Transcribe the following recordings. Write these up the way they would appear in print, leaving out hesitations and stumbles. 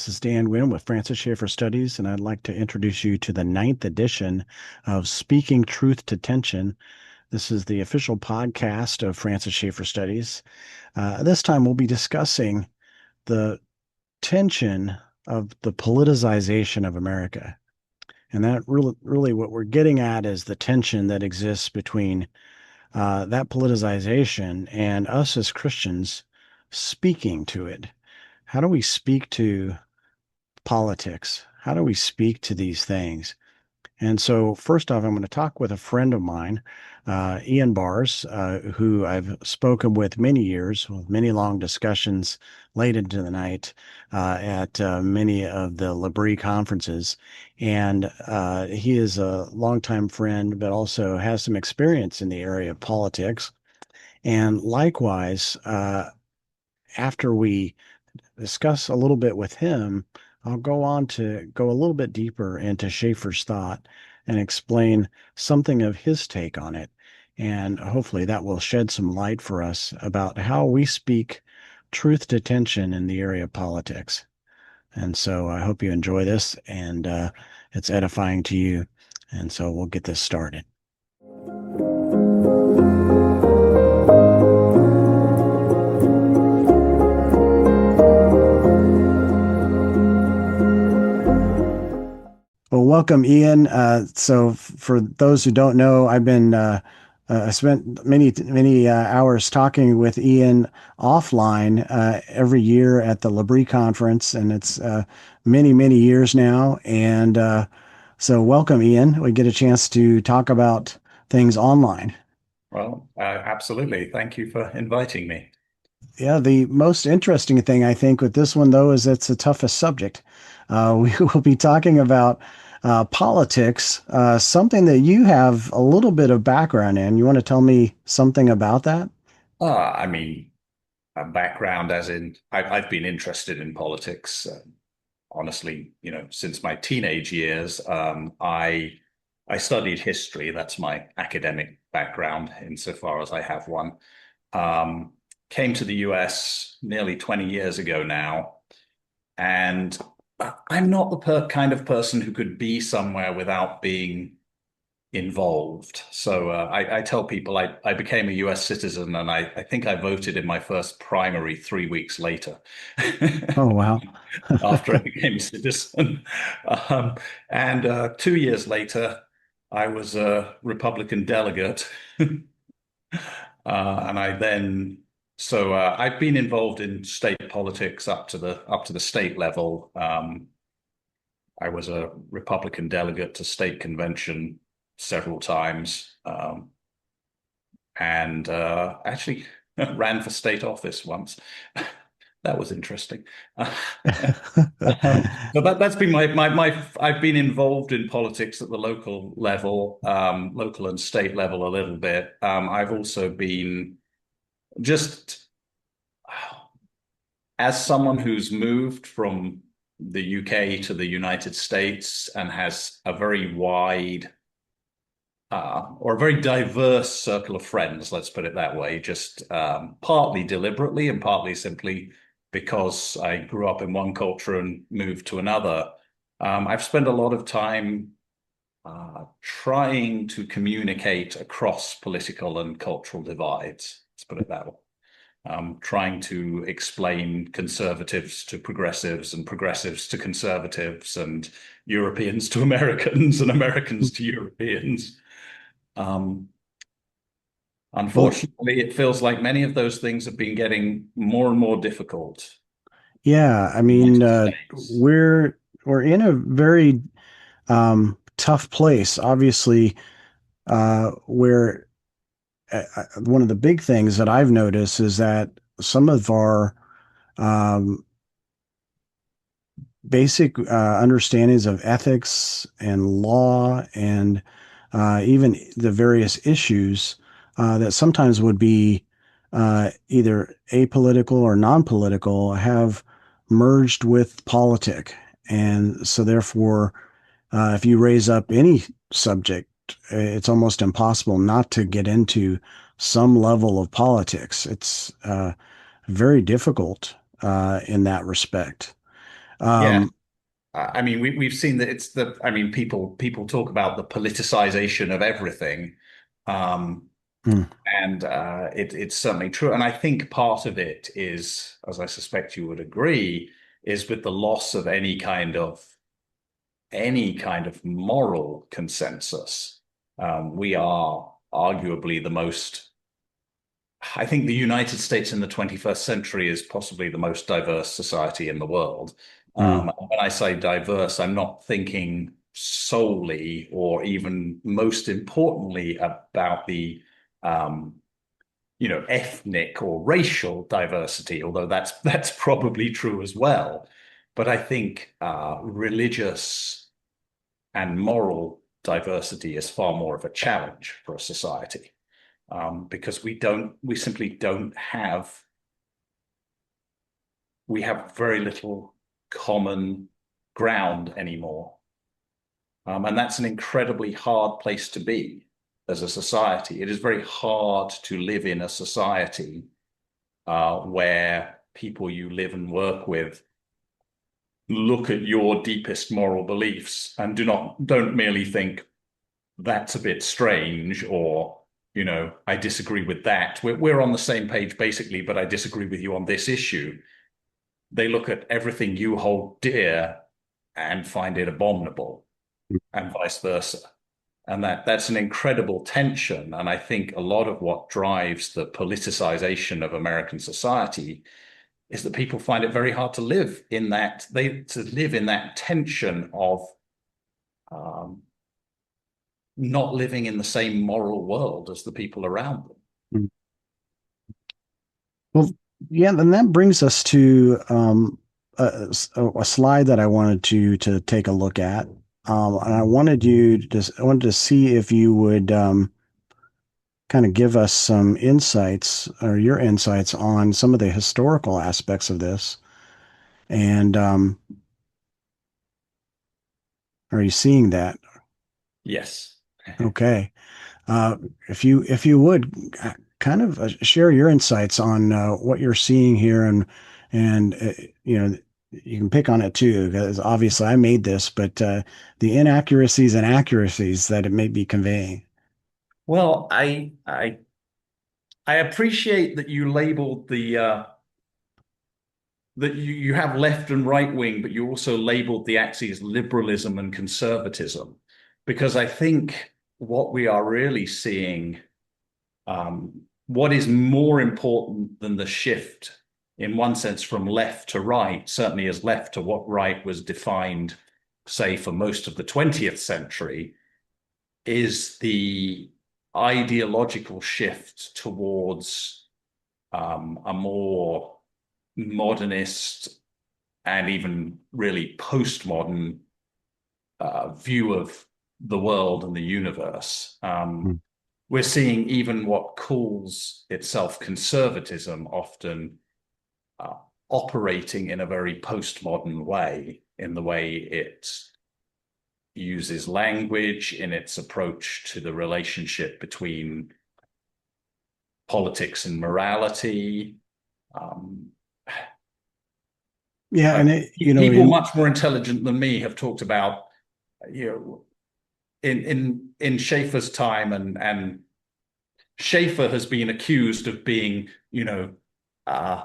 This is Dan Wynn with Francis Schaeffer Studies, and I'd like to introduce you to the ninth edition of Speaking Truth to Tension. This is the official podcast of Francis Schaeffer Studies. This time we'll be discussing the tension of the politicization of America. And that really what we're getting at is the tension that exists between that politicization and us as Christians speaking to it. How do we speak to politics? How do we speak to these things? And so, first off, I'm going to talk with a friend of mine, Ian Bars, who I've spoken with many years, with many long discussions late into the night at many of the Labrie conferences. And he is a longtime friend, but also has some experience in the area of politics. And likewise, after we discuss a little bit with him, I'll go on to go a little bit deeper into Schaeffer's thought and explain something of his take on it. And hopefully that will shed some light for us about how we speak truth to tension in the area of politics. And so I hope you enjoy this and it's edifying to you. And so we'll get this started. Well, welcome, Ian. So, for those who don't know, I spent many hours talking with Ian offline every year at the Labrie conference, and it's many years now. And so, welcome, Ian. We get a chance to talk about things online. Well, absolutely. Thank you for inviting me. Yeah, the most interesting thing I think with this one, though, is it's the toughest subject. We will be talking about politics, something that you have a little bit of background in. You want to tell me something about that? I mean, a background as in I've been interested in politics, honestly, since my teenage years. I studied history. That's my academic background, insofar as I have one. Came to the US nearly 20 years ago now, and I'm not the kind of person who could be somewhere without being involved. So I tell people I became a US citizen, and I think I voted in my first primary 3 weeks later Oh, wow. after I became a citizen. Um, and 2 years later, I was a Republican delegate. And I then so I've been involved in state politics up to the state level. I was a Republican delegate to state convention several times, and actually ran for state office once. That was interesting. So that's been my I've been involved in politics at the local level, local and state level a little bit. I've also been just as someone who's moved from the UK to the United States and has a very wide or a very diverse circle of friends, let's put it that way, just partly deliberately and partly simply because I grew up in one culture and moved to another. I've spent a lot of time trying to communicate across political and cultural divides, let's put it that way. Trying to explain conservatives to progressives and progressives to conservatives and Europeans to Americans and Americans to Europeans. Unfortunately, it feels like many of those things have been getting more and more difficult. Yeah, I mean, we're in a very tough place, obviously, where one of the big things that I've noticed is that some of our um, basic understandings of ethics and law and even the various issues that sometimes would be either apolitical or non-political have merged with politic. And so therefore, if you raise up any subject, it's almost impossible not to get into some level of politics. It's very difficult in that respect. Yeah. Um, I mean, we've seen that it's the, I mean, people talk about the politicization of everything. Um, mm, and it's certainly true. And I think part of it is, as I suspect you would agree, is with the loss of any kind of moral consensus. We are arguably the most, I think the United States in the 21st century is possibly the most diverse society in the world. mm, When I say diverse, I'm not thinking solely or even most importantly about the ethnic or racial diversity, although that's probably true as well. But I think religious and moral diversity is far more of a challenge for a society, because we simply don't have, we have very little common ground anymore. And that's an incredibly hard place to be as a society. It is very hard to live in a society where people you live and work with look at your deepest moral beliefs and don't merely think that's a bit strange, or I disagree with that. We're on the same page basically, but I disagree with you on this issue. They look at everything you hold dear and find it abominable, and vice versa. And that's an incredible tension. And I think a lot of what drives the politicization of American society is that people find it very hard to live in that tension of um, not living in the same moral world as the people around them. mm. Well, yeah, then that brings us to a slide that I wanted you to take a look at. And I wanted to see if you would kind of give us some insights or your insights on some of the historical aspects of this. And are you seeing that? Yes. Okay. Uh, if you would kind of share your insights on what you're seeing here, and you know, you can pick on it too, because obviously I made this, but the inaccuracies and accuracies that it may be conveying. Well, I appreciate that you labeled that you have left and right wing, but you also labeled the axes liberalism and conservatism, because I think what we are really seeing, what is more important than the shift, in one sense, from left to right, certainly as left to what right was defined, say, for most of the 20th century, is the ideological shift towards a more modernist and even really postmodern view of the world and the universe. Mm, We're seeing even what calls itself conservatism often uh, operating in a very postmodern way, in the way it uses language, in its approach to the relationship between politics and morality. Um, Yeah, and People much more intelligent than me have talked about, you know, in Schaeffer's time, and Schaeffer has been accused of being, uh,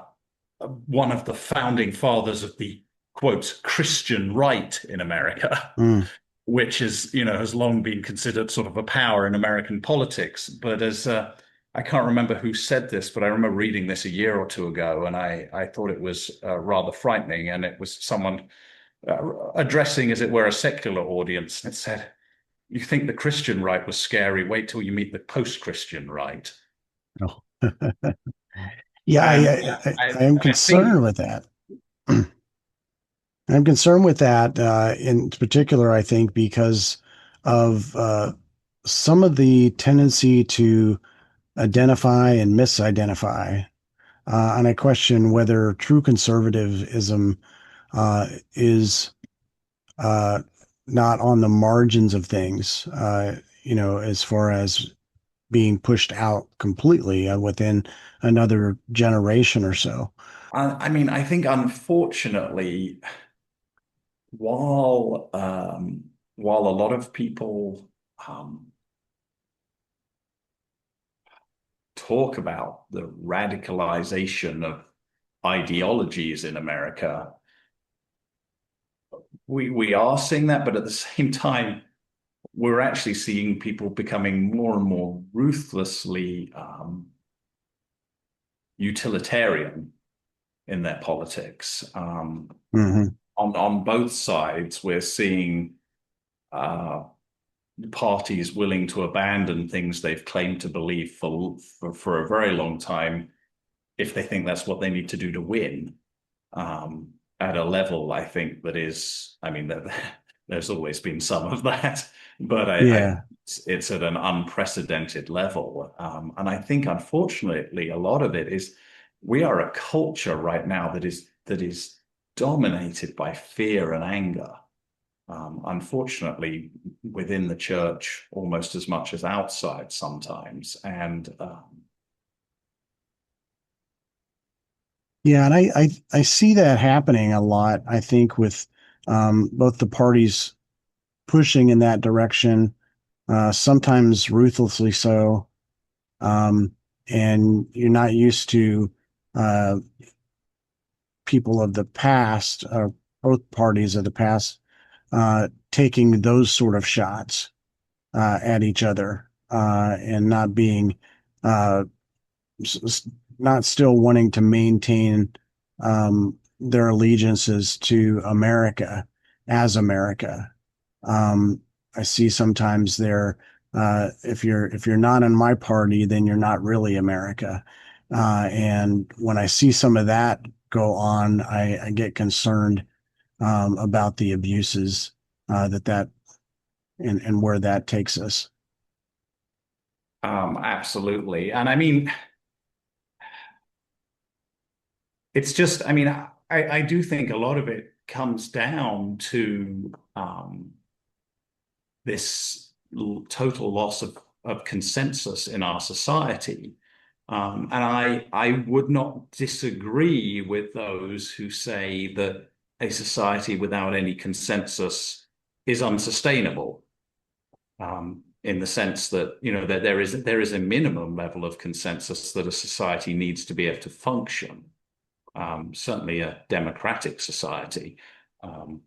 one of the founding fathers of the quote Christian right in America, mm, which has long been considered sort of a power in American politics. But as I can't remember who said this, but I remember reading this a year or two ago, and I thought it was rather frightening. And it was someone addressing, as it were, a secular audience. And it said, "You think the Christian right was scary? Wait till you meet the post-Christian right." oh. Yeah, And I am I think, concerned with that. I'm concerned with that in particular, I think, because of some of the tendency to identify and misidentify. And I question whether true conservatism is uh, not on the margins of things, as far as being pushed out completely within another generation or so. I mean, I think unfortunately, while while a lot of people um, talk about the radicalization of ideologies in America, we are seeing that, but at the same time, we're actually seeing people becoming more and more ruthlessly utilitarian in their politics. Hmm. On both sides, we're seeing uh, parties willing to abandon things they've claimed to believe for a very long time if they think that's what they need to do to win. At a level, I think that is, I mean, there's always been some of that, but I Yeah. it's at an unprecedented level. And I think, unfortunately, a lot of it is we are a culture right now that is dominated by fear and anger. Unfortunately, within the church, almost as much as outside sometimes. And Yeah, and I see that happening a lot, I think, with both the parties pushing in that direction, sometimes ruthlessly so. Um, and you're not used to uh, people of the past, or both parties of the past, taking those sort of shots at each other, and not being uh, not still wanting to maintain their allegiances to America as America. Um, I see sometimes there, if you're not in my party, then you're not really America. And when I see some of that go on, I get concerned about the abuses that and where that takes us. absolutely. And I mean, it's just, I mean, I do think a lot of it comes down to this total loss of consensus in our society. And I would not disagree with those who say that a society without any consensus is unsustainable, in the sense that, that there is a minimum level of consensus that a society needs to be able to function. Certainly a democratic society,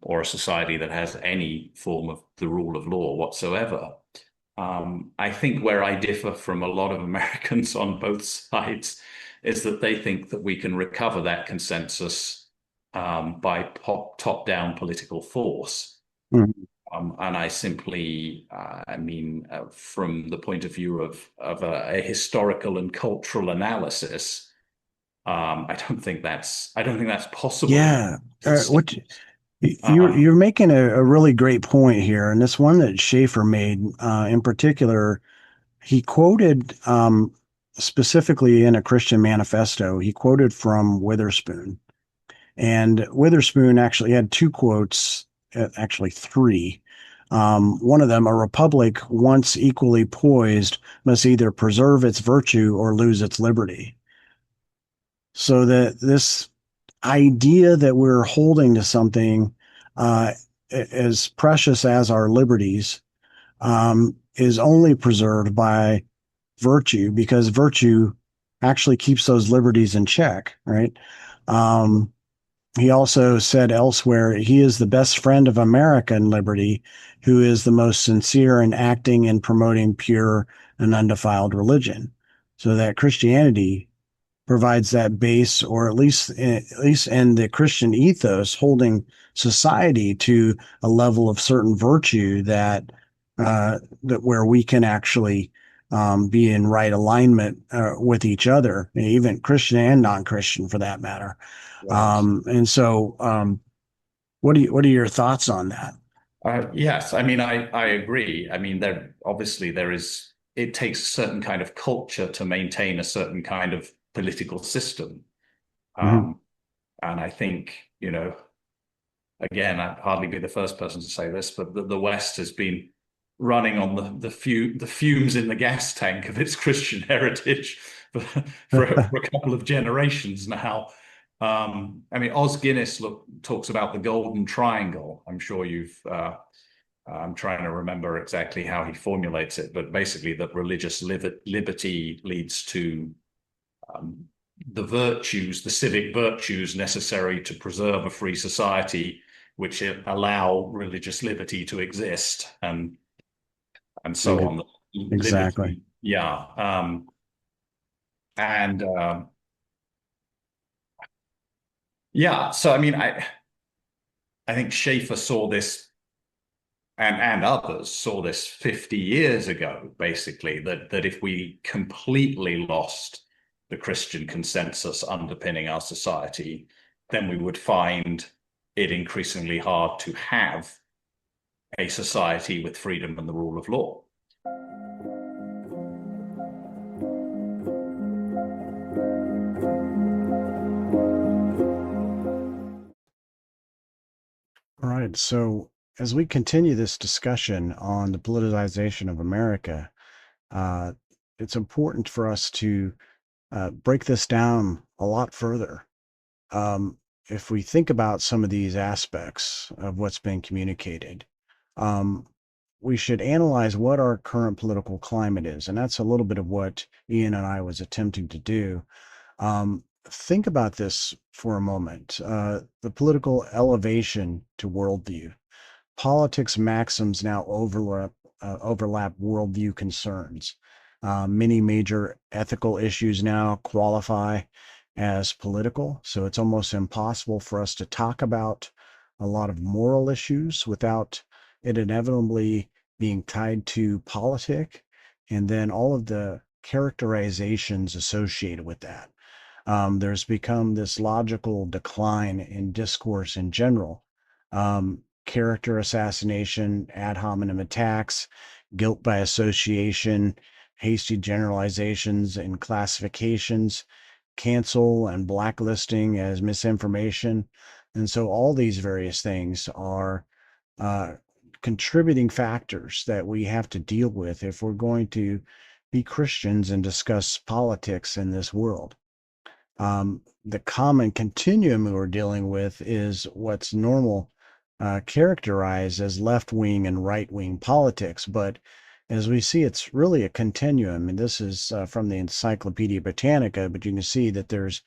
or a society that has any form of the rule of law whatsoever. I think where I differ from a lot of Americans on both sides is that they think that we can recover that consensus by top-down political force. Mhm. And I simply, I mean, from the point of view of a historical and cultural analysis, I don't think that's possible in Yeah. the United What States. you're making a really great point here, and this one that Schaeffer made in particular, he quoted specifically in a Christian manifesto. He quoted from Witherspoon, and Witherspoon actually had two quotes, actually three. One of them, a republic once equally poised must either preserve its virtue or lose its liberty. So that this idea that we're holding to something uh, as precious as our liberties is only preserved by virtue, because virtue actually keeps those liberties in check, right? Um, he also said elsewhere, he is the best friend of American liberty, who is the most sincere in acting and promoting pure and undefiled religion. So that Christianity provides that base, or at least in the Christian ethos, holding society to a level of certain virtue that where we can actually be in right alignment with each other, even Christian and non-Christian for that matter. Right. And so, what are your thoughts on that? Yes, I mean, I agree. I mean, it takes a certain kind of culture to maintain a certain kind of political system. Mhm. Um, and I think, again, I'd hardly be the first person to say this, but the West has been running on the fumes in the gas tank of its Christian heritage for a couple of generations now. I mean, Os Guinness talks about the golden triangle. I'm sure you've, I'm trying to remember exactly how he formulates it, but basically that religious liberty leads to um, the virtues, the civic virtues necessary to preserve a free society, which allow religious liberty to exist, and so Ex- on. Exactly. Liberty, yeah, and yeah. So I mean, I think Schaeffer saw this, and others saw this 50 years ago, basically, that if we completely lost the Christian consensus underpinning our society, then we would find it increasingly hard to have a society with freedom and the rule of law. All right. So as we continue this discussion on the politicization of America, uh, it's important for us to break this down a lot further. Um, if we think about some of these aspects of what's been communicated, um, we should analyze what our current political climate is. And that's a little bit of what Ian and I was attempting to do. Think about this for a moment. The political elevation to worldview. Politics maxims now overlap worldview concerns. Many major ethical issues now qualify as political, so it's almost impossible for us to talk about a lot of moral issues without it inevitably being tied to politic, and then all of the characterizations associated with that. There's become this logical decline in discourse in general. Character assassination, ad hominem attacks, guilt by association, hasty generalizations and classifications, cancel and blacklisting as misinformation. And so all these various things are uh, contributing factors that we have to deal with if we're going to be Christians and discuss politics in this world. The common continuum we're dealing with is what's normal characterized as left wing and right wing politics. But as we see, it's really a continuum. And this is from the Encyclopedia Britannica, but you can see that there's,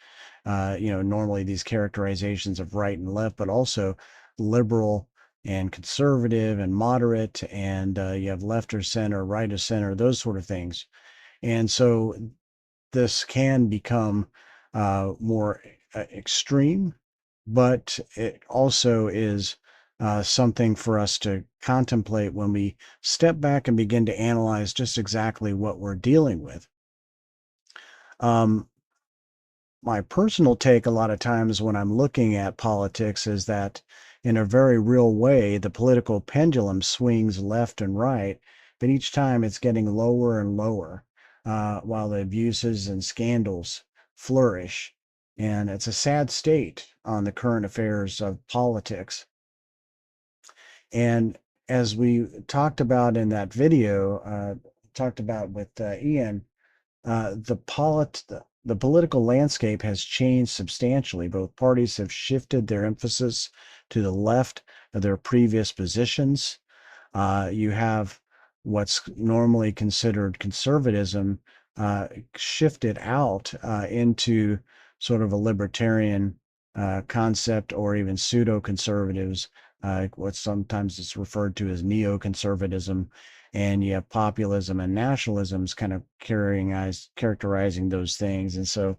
normally these characterizations of right and left, but also liberal and conservative and moderate, and you have left or center, right or center, those sort of things. And so this can become more extreme, but it also is something for us to contemplate when we step back and begin to analyze just exactly what we're dealing with. Um, my personal take a lot of times when I'm looking at politics is that in a very real way, the political pendulum swings left and right, but each time it's getting lower and lower while the abuses and scandals flourish. And it's a sad state on the current affairs of politics. And as we talked about in that video, talked about with Ian, the political landscape has changed substantially. Both parties have shifted their emphasis to the left of their previous positions. You have what's normally considered conservatism shifted out into sort of a libertarian concept, or even pseudo conservatives, what sometimes is referred to as neoconservatism. And you have populism and nationalisms kind of characterizing those things. And so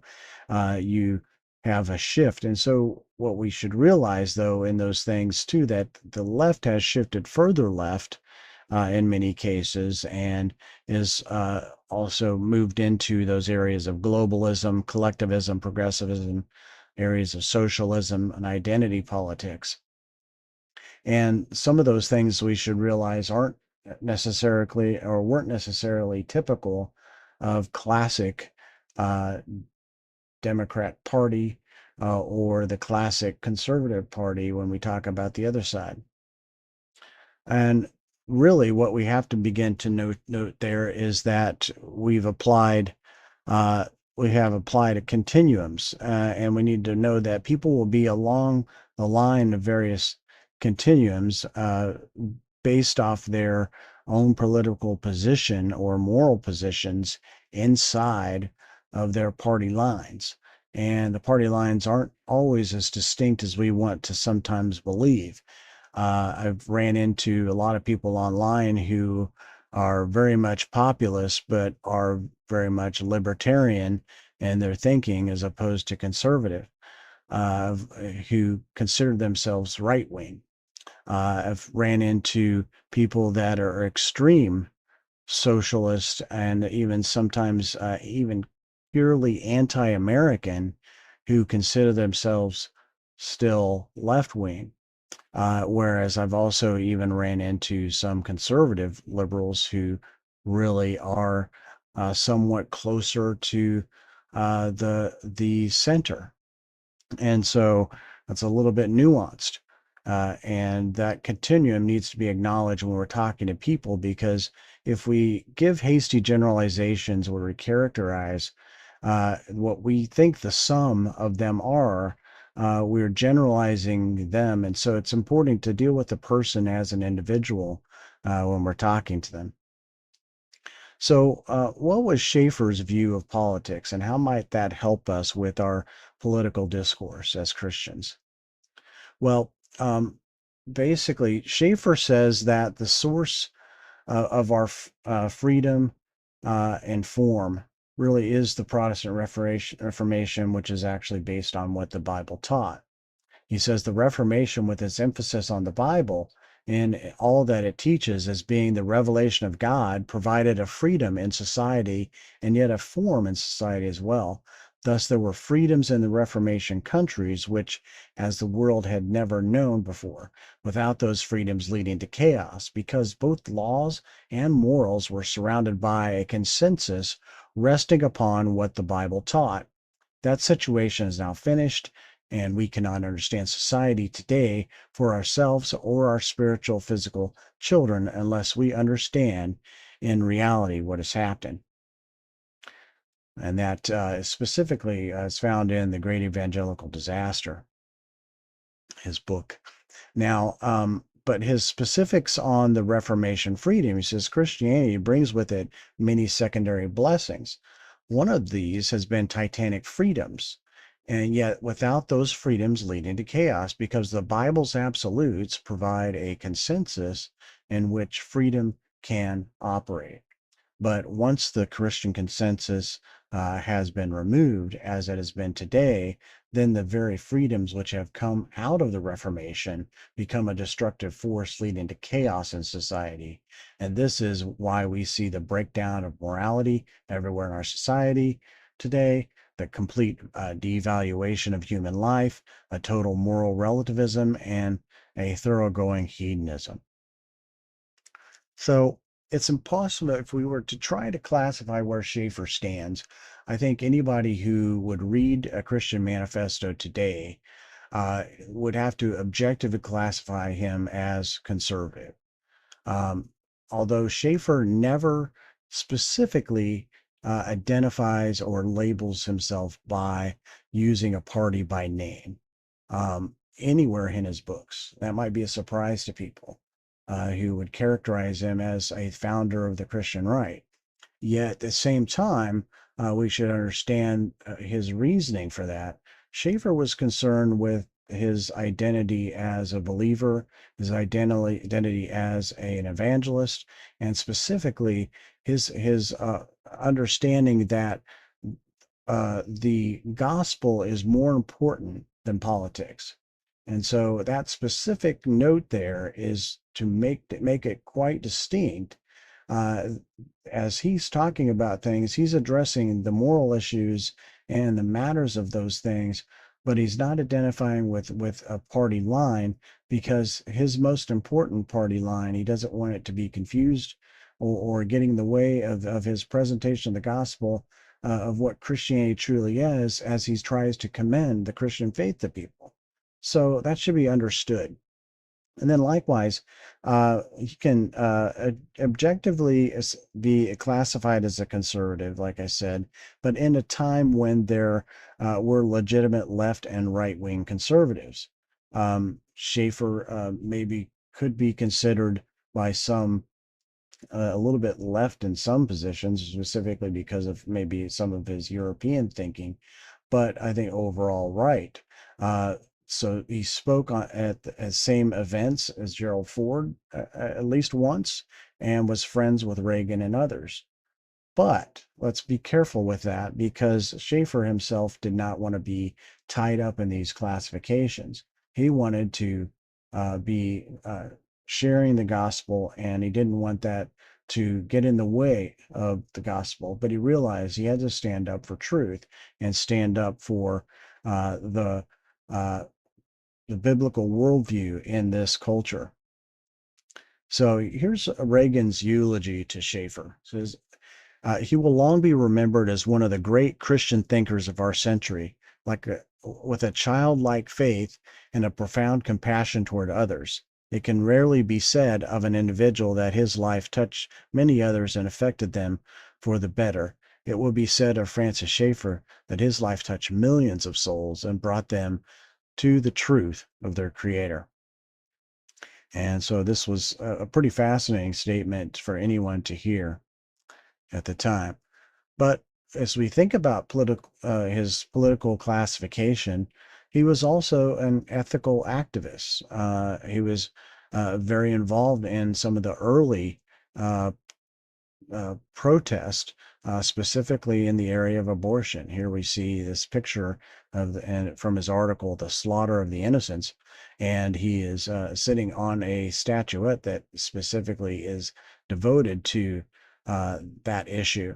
you have a shift. And so what we should realize, though, in those things too, that the left has shifted further left in many cases, and is also moved into those areas of globalism, collectivism, progressivism, areas of socialism and identity politics. And some of those things we should realize aren't necessarily, or weren't necessarily, typical of classic uh, Democrat Party or the classic conservative party when we talk about the other side. And really, what we have to begin to note there is that we've applied, uh, we have applied a continuums, and we need to know that people will be along the line of various continuums based off their own political position or moral positions inside of their party lines. And the party lines aren't always as distinct as we want to sometimes believe. I've ran into a lot of people online who are very much populist, but are very much libertarian in their thinking as opposed to conservative, who consider themselves right wing. I've ran into people that are extreme socialist and even sometimes even purely anti-American who consider themselves still left wing. Whereas I've also even ran into some conservative liberals who really are somewhat closer to the center, and so that's a little bit nuanced. And that continuum needs to be acknowledged when we're talking to people, because if we give hasty generalizations where we characterize what we think the sum of them are, we're generalizing them. And so it's important to deal with the person as an individual when we're talking to them. So, what was Schaeffer's view of politics, and how might that help us with our political discourse as Christians? Well, basically, Schaeffer says that the source of our freedom and form really is the Protestant Reformation, which is actually based on what the Bible taught. He says the Reformation, with its emphasis on the Bible and all that it teaches as being the revelation of God, provided a freedom in society and yet a form in society as well. Thus, there were freedoms in the Reformation countries, which, as the world had never known before, without those freedoms leading to chaos, because both laws and morals were surrounded by a consensus resting upon what the Bible taught. That situation is now finished, and we cannot understand society today for ourselves or our spiritual, physical children unless we understand in reality what has happened. And that specifically is found in The Great Evangelical Disaster, his book. Now, but his specifics on the Reformation freedom, he says Christianity brings with it many secondary blessings. One of these has been titanic freedoms, and yet without those freedoms leading to chaos, because the Bible's absolutes provide a consensus in which freedom can operate. But once the Christian consensus has been removed, as it has been today, then the very freedoms which have come out of the Reformation become a destructive force leading to chaos in society. And this is why we see the breakdown of morality everywhere in our society today, the complete devaluation of human life, a total moral relativism, and a thoroughgoing hedonism. So it's impossible if we were to try to classify where Schaeffer stands. I think anybody who would read a Christian manifesto today would have to objectively classify him as conservative. Um, Although Schaeffer never specifically identifies or labels himself by using a party by name anywhere in his books. That might be a surprise to people who would characterize him as a founder of the Christian right. Yet at the same time, we should understand his reasoning for that. Schaeffer was concerned with his identity as a believer, his identity as an evangelist, and specifically his understanding that the gospel is more important than politics. And so that specific note there is to make it quite distinct. Uh, as he's talking about things, he's addressing the moral issues and the matters of those things, but he's not identifying with a party line, because his most important party line, he doesn't want it to be confused or getting in the way of his presentation of the gospel of what Christianity truly is, as he tries to commend the Christian faith to people. So that should be understood. And then likewise, he can objectively be classified as a conservative, like I said, but in a time when there were legitimate left and right wing conservatives. Schaeffer maybe could be considered by some a little bit left in some positions, specifically because of maybe some of his European thinking, but I think overall right. Uh, so he spoke at the same events as Gerald Ford at least once and was friends with Reagan and others. But let's be careful with that because Schaeffer himself did not want to be tied up in these classifications. He wanted to be sharing the gospel, and he didn't want that to get in the way of the gospel. But he realized he had to stand up for truth and stand up for uh, the uh, the biblical worldview in this culture. So here's Reagan's eulogy to Schaeffer. It says, he will long be remembered as one of the great Christian thinkers of our century, with a childlike faith and a profound compassion toward others. It can rarely be said of an individual that his life touched many others and affected them for the better. It will be said of Francis Schaeffer that his life touched millions of souls and brought them to the truth of their Creator. And so this was a pretty fascinating statement for anyone to hear at the time. But as we think about his political classification, he was also an ethical activist. He was very involved in some of the early uh, protest, specifically in the area of abortion. Here we see this picture and from his article, "The Slaughter of the Innocents," and he is sitting on a statuette that specifically is devoted to that issue.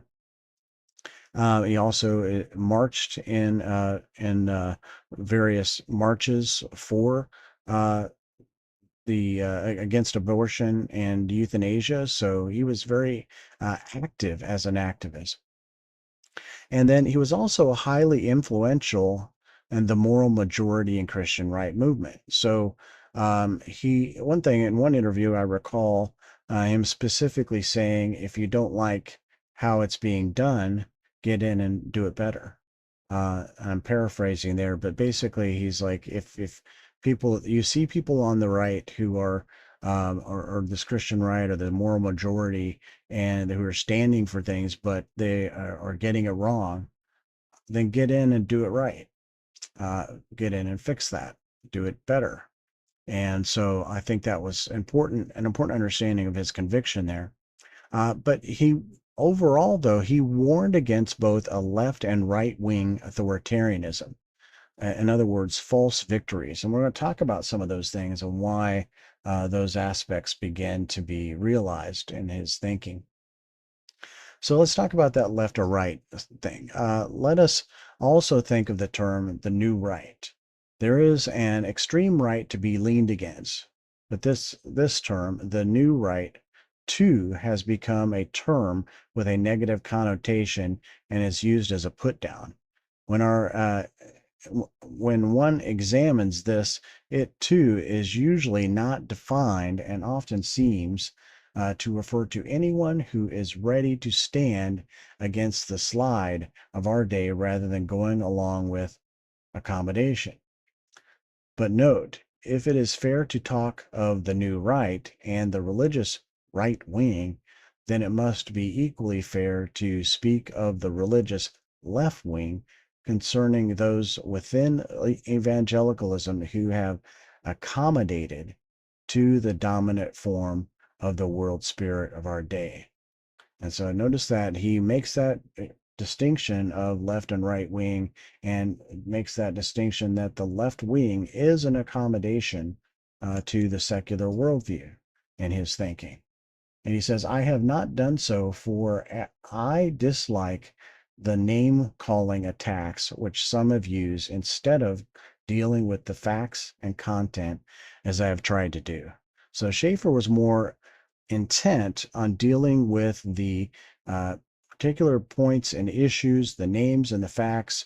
He also marched in various marches for uh, the against abortion and euthanasia. So he was very active as an activist. And then he was also highly influential in the moral majority and Christian right movement. So one thing in one interview I recall him specifically saying, if you don't like how it's being done, get in and do it better. I'm paraphrasing there, but basically he's like, if people, you see people on the right who are or this Christian right or the moral majority and who are standing for things, but they are getting it wrong, then get in and do it right. Get in and fix that, do it better. And so I think that was an important understanding of his conviction there. But he overall, though, he warned against both a left and right wing authoritarianism. In other words, false victories. And we're going to talk about some of those things and why those aspects begin to be realized in his thinking. So let's talk about that left or right thing. Let us also think of the term the new right. There is an extreme right to be leaned against, but this term, the new right, too, has become a term with a negative connotation and is used as a put down. When our when one examines this, it too is usually not defined and often seems to refer to anyone who is ready to stand against the slide of our day rather than going along with accommodation. But note, if it is fair to talk of the new right and the religious right wing, then it must be equally fair to speak of the religious left wing concerning those within evangelicalism who have accommodated to the dominant form of the world spirit of our day. And so notice that he makes that distinction of left and right wing and makes that distinction that the left wing is an accommodation to the secular worldview in his thinking. And he says, I have not done so, for I dislike the name calling attacks which some have used instead of dealing with the facts and content as I have tried to do. So Schaeffer was more intent on dealing with the particular points and issues, the names and the facts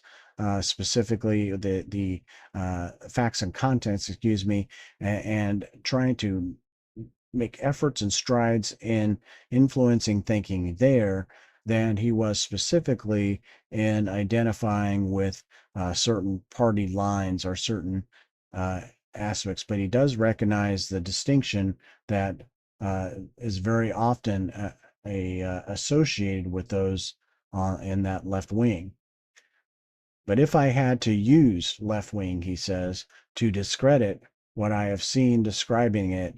specifically the facts and contents, excuse me, and trying to make efforts and strides in influencing thinking there than he was specifically in identifying with certain party lines or certain uh, aspects. But he does recognize the distinction that is very often associated with those in that left wing. But if I had to use left wing, he says, to discredit what I have seen describing it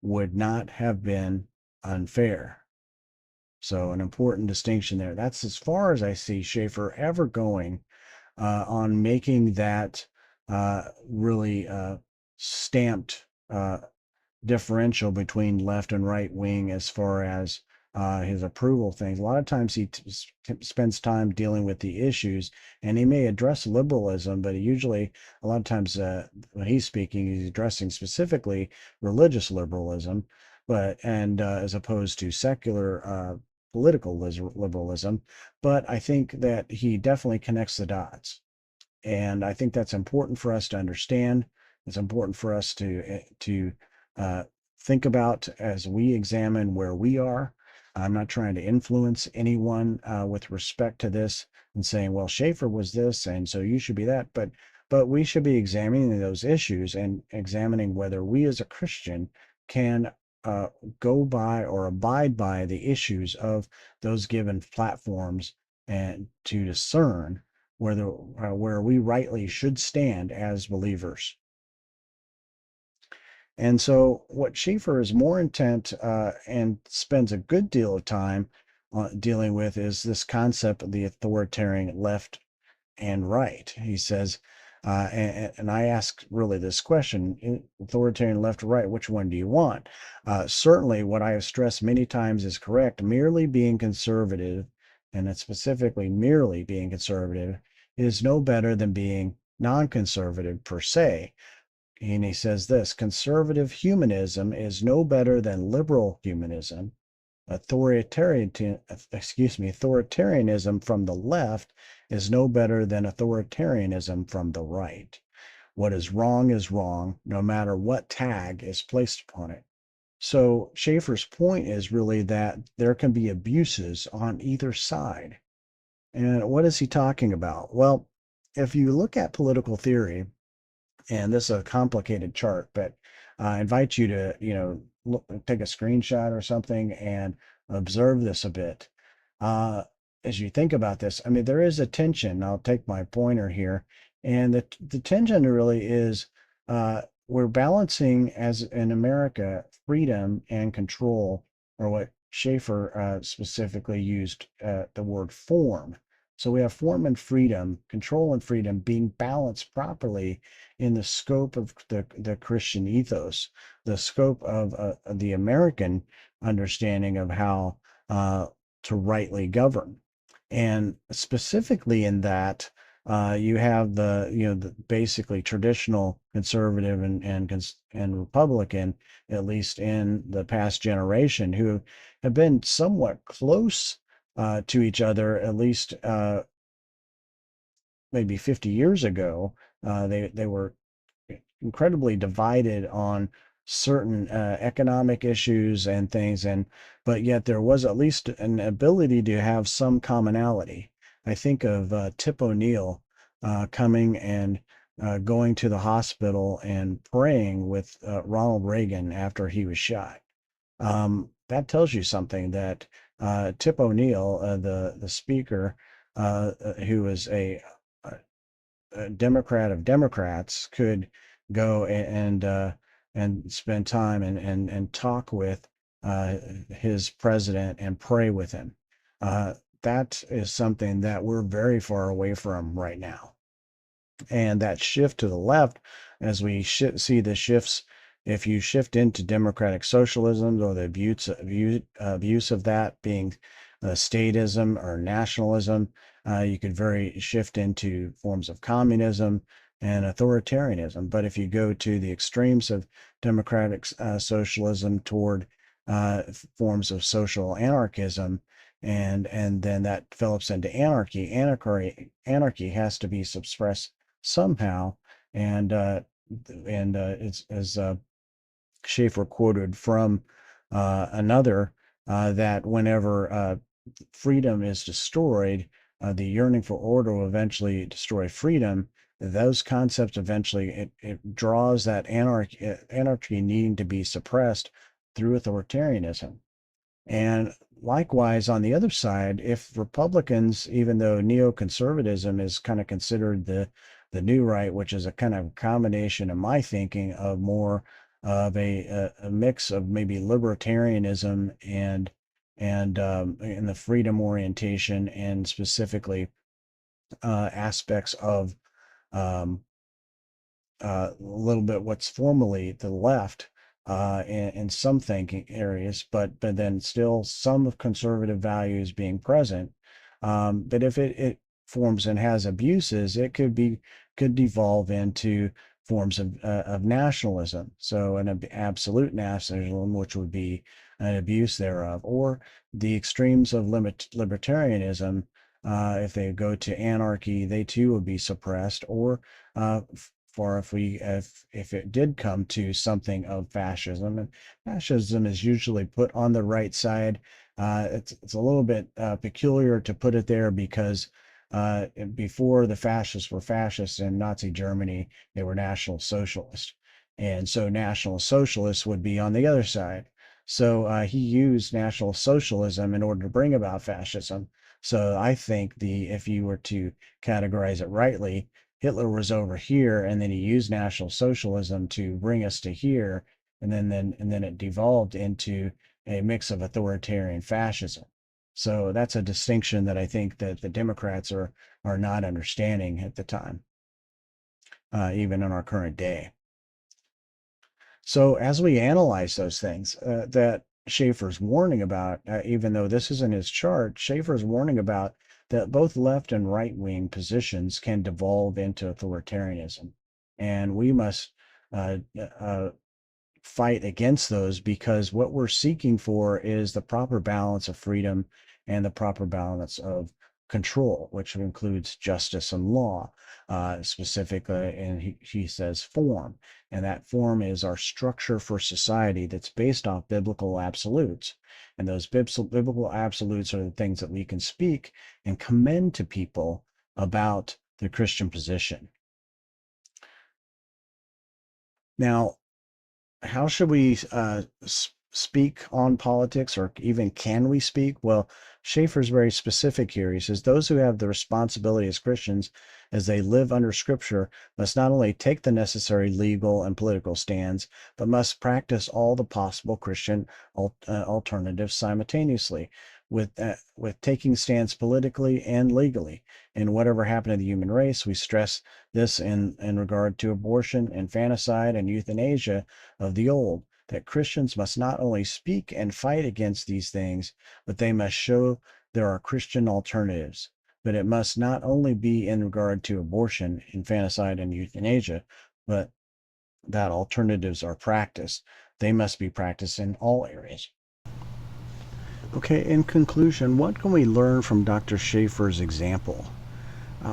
would not have been unfair. So, an important distinction there. That's as far as I see Schaeffer ever going on making that really stamped differential between left and right wing as far as his approval things. A lot of times he spends time dealing with the issues, and he may address liberalism, but he usually, a lot of times when he's speaking, he's addressing specifically religious liberalism, but and as opposed to secular political liberalism. But I think that he definitely connects the dots. And I think that's important for us to understand. It's important for us to uh, think about as we examine where we are. I'm not trying to influence anyone with respect to this and saying, well, Schaeffer was this, and so you should be that. But we should be examining those issues and examining whether we as a Christian can uh, go by or abide by the issues of those given platforms and to discern where we rightly should stand as believers. And so, what Schaeffer is more intent and spends a good deal of time dealing with is this concept of the authoritarian left and right. He says, and I ask really this question: authoritarian left or right, which one do you want? Certainly, what I have stressed many times is correct. Merely being conservative, and it's specifically merely being conservative, is no better than being non conservative per se. And he says this: conservative humanism is no better than liberal humanism. Authoritarianism from the left is no better than authoritarianism from the right. What is wrong, no matter what tag is placed upon it. So Schaeffer's point is really that there can be abuses on either side. And what is he talking about? Well, if you look at political theory, and this is a complicated chart, but I invite you to, take a screenshot or something and observe this a bit. Uh, as you think about this, I mean, there is a tension. I'll take my pointer here, and the tension really is we're balancing as in America freedom and control, or what Schaeffer specifically used the word form. So we have form and freedom, control and freedom being balanced properly in the scope of the Christian ethos, the scope of the American understanding of how to rightly govern. And specifically in that, you have the basically traditional conservative and Republican, at least in the past generation, who have been somewhat close to each other, at least maybe 50 years ago. They were incredibly divided on certain economic issues and things, and but yet there was at least an ability to have some commonality. I think of Tip O'Neill coming and going to the hospital and praying with Ronald Reagan after he was shot. That tells you something that Tip O'Neill, the speaker, who was a Democrat of Democrats, could go and spend time and talk with his president and pray with him. That is something that we're very far away from right now. And that shift to the left, as we see the shifts, if you shift into democratic socialism or the abuse of that being statism or nationalism, you could very shift into forms of communism and authoritarianism. But if you go to the extremes of democratic socialism toward forms of social anarchism, and then that develops into anarchy. Anarchy has to be suppressed somehow, and it's as Schaeffer quoted from another that whenever freedom is destroyed, the yearning for order will eventually destroy freedom. Those concepts eventually it draws that anarchy needing to be suppressed through authoritarianism. And likewise, on the other side, if Republicans, even though neoconservatism is kind of considered the new right, which is a kind of combination, in my thinking, of more of a mix of maybe libertarianism and the freedom orientation, and specifically aspects of um, a little bit what's formerly the left in some thinking areas, but then still some of conservative values being present. But if it forms and has abuses, it could devolve into forms of nationalism. So an absolute nationalism, which would be an abuse thereof, or the extremes of libertarianism. If they go to anarchy, they too would be suppressed, or uh, for if it did come to something of fascism, and fascism is usually put on the right side. It's a little bit peculiar to put it there because before the fascists were fascists in Nazi Germany, they were National Socialist, and so National Socialists would be on the other side. So he used National Socialism in order to bring about fascism. So I think the if you were to categorize it rightly, Hitler was over here, and then he used National Socialism to bring us to here, and then it devolved into a mix of authoritarian fascism. So that's a distinction that I think that the Democrats are not understanding at the time, even in our current day. So as we analyze those things that Schaeffer's warning about, even though this isn't his chart, Schaeffer's warning about that both left and right wing positions can devolve into authoritarianism, and we must fight against those, because what we're seeking for is the proper balance of freedom and the proper balance of control, which includes justice and law, specifically, and he says form. And that form is our structure for society that's based off biblical absolutes. And those biblical absolutes are the things that we can speak and commend to people about the Christian position. Now, how should we speak on politics, or even can we speak? Well, Schaeffer's very specific here. He says those who have the responsibility as Christians, as they live under Scripture, must not only take the necessary legal and political stands, but must practice all the possible Christian alternatives simultaneously, with taking stands politically and legally. And whatever happened to the human race, we stress this in regard to abortion, infanticide, and euthanasia of the old, that Christians must not only speak and fight against these things, but they must show there are Christian alternatives. But it must not only be in regard to abortion, infanticide, and euthanasia, but that alternatives are practiced. They must be practiced in all areas. Okay, in conclusion, what can we learn from Dr. Schaeffer's example?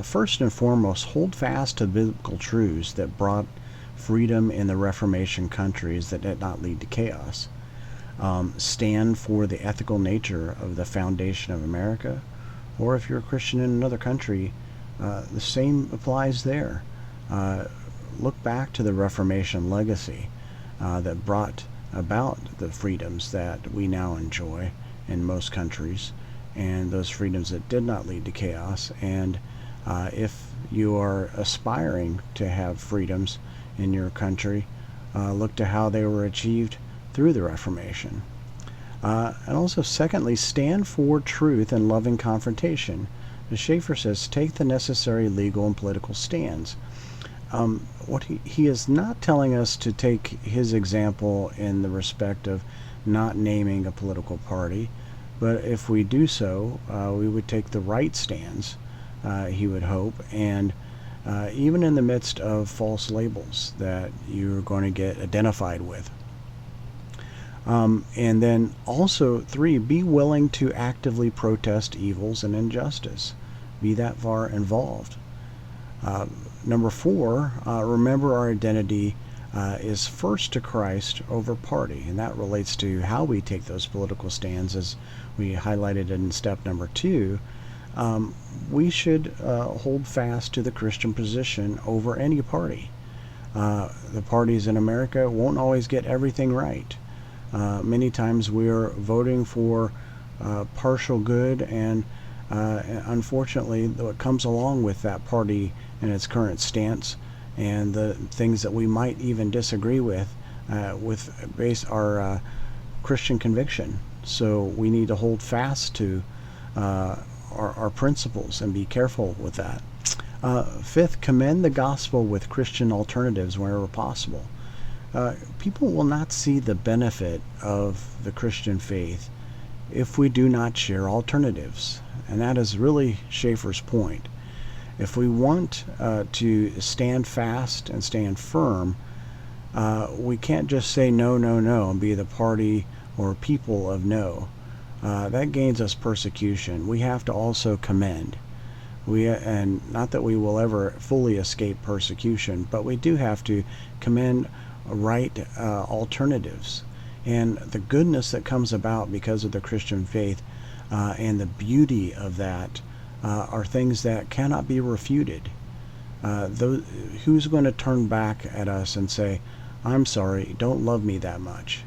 First and foremost, hold fast to biblical truths that brought freedom in the Reformation countries that did not lead to chaos. Stand for the ethical nature of the foundation of America, or if you're a Christian in another country, the same applies there. Look back to the Reformation legacy that brought about the freedoms that we now enjoy in most countries, and those freedoms that did not lead to chaos. And if you are aspiring to have freedoms in your country, look to how they were achieved through the Reformation. And also, secondly, stand for truth and loving confrontation. As Schaeffer says, take the necessary legal and political stands. What he is not telling us to take his example in the respect of not naming a political party, but if we do so, we would take the right stands, he would hope, and even in the midst of false labels that you're going to get identified with. And then also, three, be willing to actively protest evils and injustice. Be that far involved. Uh, Number four, remember our identity is first to Christ over party, and that relates to how we take those political stands, as we highlighted in step number two. We should hold fast to the Christian position over any party. The parties in America won't always get everything right. Many times we're voting for partial good, and unfortunately, what comes along with that party and its current stance, and the things that we might even disagree with base our Christian conviction. So we need to hold fast to our principles and be careful with that. Fifth, commend the gospel with Christian alternatives wherever possible. People will not see the benefit of the Christian faith if we do not share alternatives. And that is really Schaeffer's point. If we want to stand fast and stand firm, we can't just say no, no, no, and be the party or people of no. That gains us persecution. We have to also commend. And not that we will ever fully escape persecution, but we do have to commend right alternatives and the goodness that comes about because of the Christian faith, and the beauty of that are things that cannot be refuted. Who's going to turn back at us and say, I'm sorry, don't love me that much?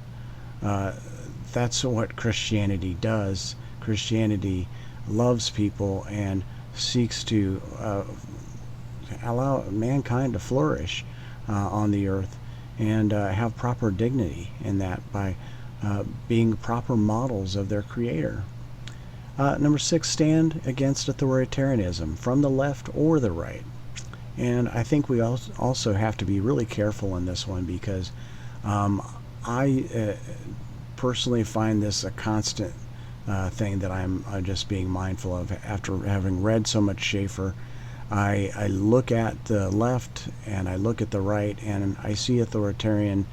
That's what Christianity does. Christianity loves people and seeks to allow mankind to flourish on the earth and have proper dignity in that by being proper models of their Creator. Number six, stand against authoritarianism from the left or the right. And I think we also have to be really careful in this one, because I personally find this a constant thing that I'm just being mindful of. After having read so much Schaeffer, I look at the left and I look at the right, and I see authoritarian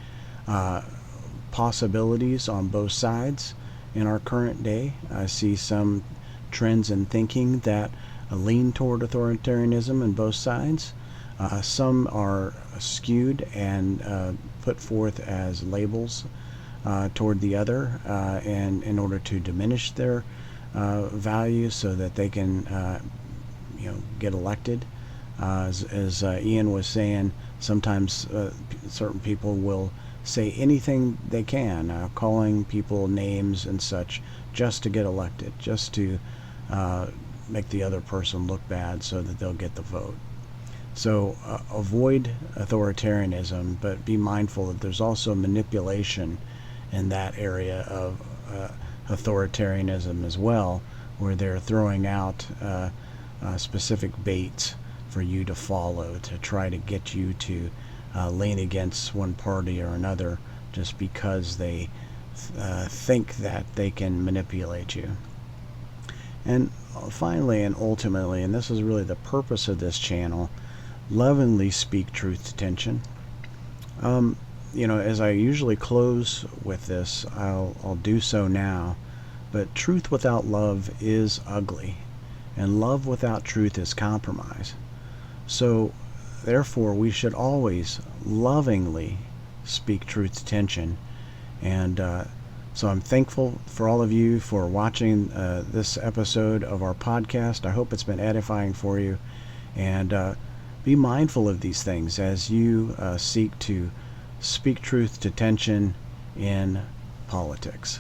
possibilities on both sides in our current day. I see some trends in thinking that lean toward authoritarianism in both sides. Some are skewed and put forth as labels toward the other, and in order to diminish their value so that they can get elected. As Ian was saying, sometimes certain people will say anything they can, calling people names and such, just to get elected, just to make the other person look bad so that they'll get the vote. So avoid authoritarianism, but be mindful that there's also manipulation in that area of authoritarianism as well, where they're throwing out specific baits for you to follow to try to get you to lean against one party or another, just because they think that they can manipulate you. And finally and ultimately, and this is really the purpose of this channel, lovingly speak truth to tension. As I usually close with this, I'll do so now, but truth without love is ugly, and love without truth is compromise. So therefore, we should always lovingly speak truth to tension. And so I'm thankful for all of you for watching this episode of our podcast. I hope it's been edifying for you. And be mindful of these things as you seek to speak truth to tension in politics.